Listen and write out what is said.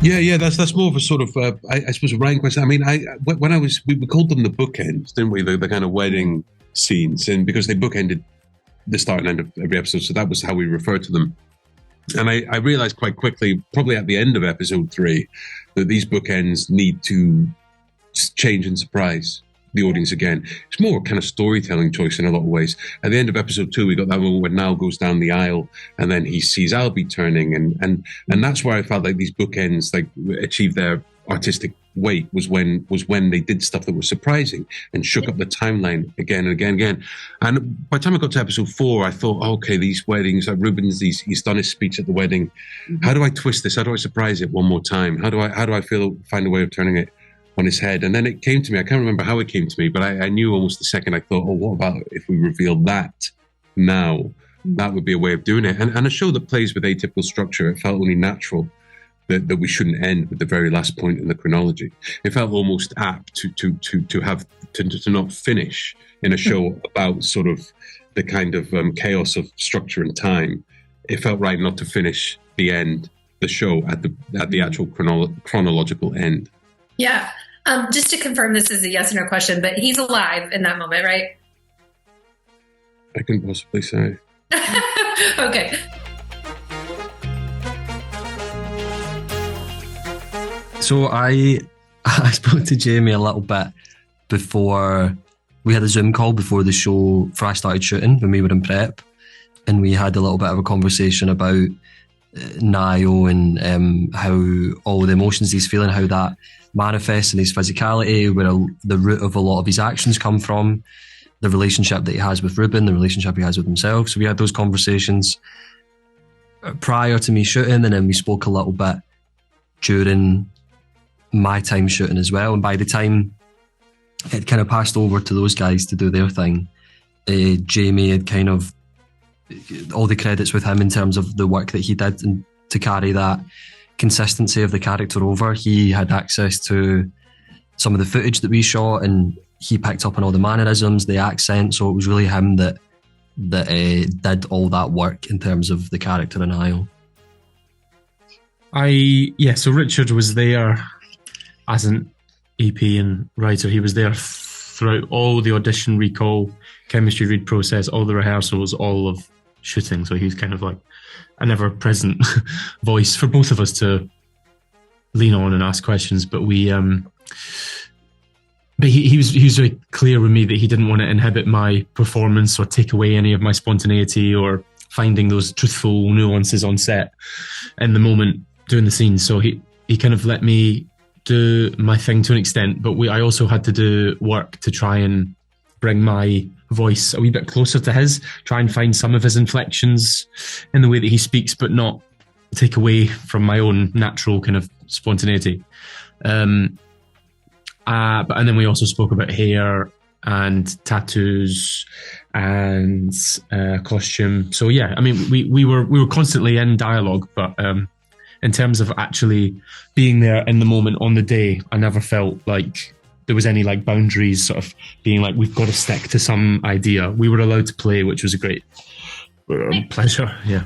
Yeah. That's more of a sort of, I suppose, a writing question. I mean, when I was, we called them the bookends, didn't we? The kind of wedding scenes, and because they bookended the start and end of every episode, so that was how we referred to them. And I realized quite quickly, probably at the end of episode 3, that these bookends need to change and surprise the audience again. It's more a kind of storytelling choice in a lot of ways. At the end of episode 2, we got that moment when Niall goes down the aisle and then he sees Albie turning, and that's where I felt like these bookends like achieved their artistic weight was when they did stuff that was surprising and shook up the timeline again and again and again. And by the time I got to episode 4, I thought, okay, these weddings, like Ruben's, he's done his speech at the wedding. How do I twist this? How do I surprise it one more time? How do I find a way of turning it on his head? And then it came to me. I can't remember how it came to me, but I knew almost the second I thought, oh, what about if we reveal that now? That would be a way of doing it. And a show that plays with atypical structure, it felt only natural that we shouldn't end with the very last point in the chronology. It felt almost apt to not finish in a show about sort of the kind of chaos of structure and time. It felt right not to finish the show at the actual chronological end. Yeah. Just to confirm, this is a yes or no question, but he's alive in that moment, right? I can possibly say. Okay. So I spoke to Jamie a little bit before we had a Zoom call before I started shooting when we were in prep, and we had a little bit of a conversation about Niall and how all the emotions he's feeling, how that manifests in his physicality, where the root of a lot of his actions come from, the relationship that he has with Ruben, the relationship he has with himself. So we had those conversations prior to me shooting, and then we spoke a little bit during my time shooting as well. And by the time it kind of passed over to those guys to do their thing, Jamie had kind of all the credits with him in terms of the work that he did and to carry that consistency of the character over. He had access to some of the footage that we shot, and he picked up on all the mannerisms, the accent. So it was really him that did all that work in terms of the character in Niall. So Richard was there as an EP and writer. He was there throughout all the audition recall, chemistry read process, all the rehearsals, all of shooting. So he's kind of like an ever-present voice for both of us to lean on and ask questions. But he was very clear with me that he didn't want to inhibit my performance or take away any of my spontaneity or finding those truthful nuances on set in the moment doing the scene. So he kind of let me do my thing to an extent, but I also had to do work to try and bring my voice a wee bit closer to his, try and find some of his inflections in the way that he speaks, but not take away from my own natural kind of spontaneity. And then we also spoke about hair and tattoos and costume. So yeah, I mean, we were constantly in dialogue, but in terms of actually being there in the moment on the day, I never felt like there was any like boundaries sort of being like, we've got to stick to some idea. We were allowed to play, which was a great pleasure. Yeah.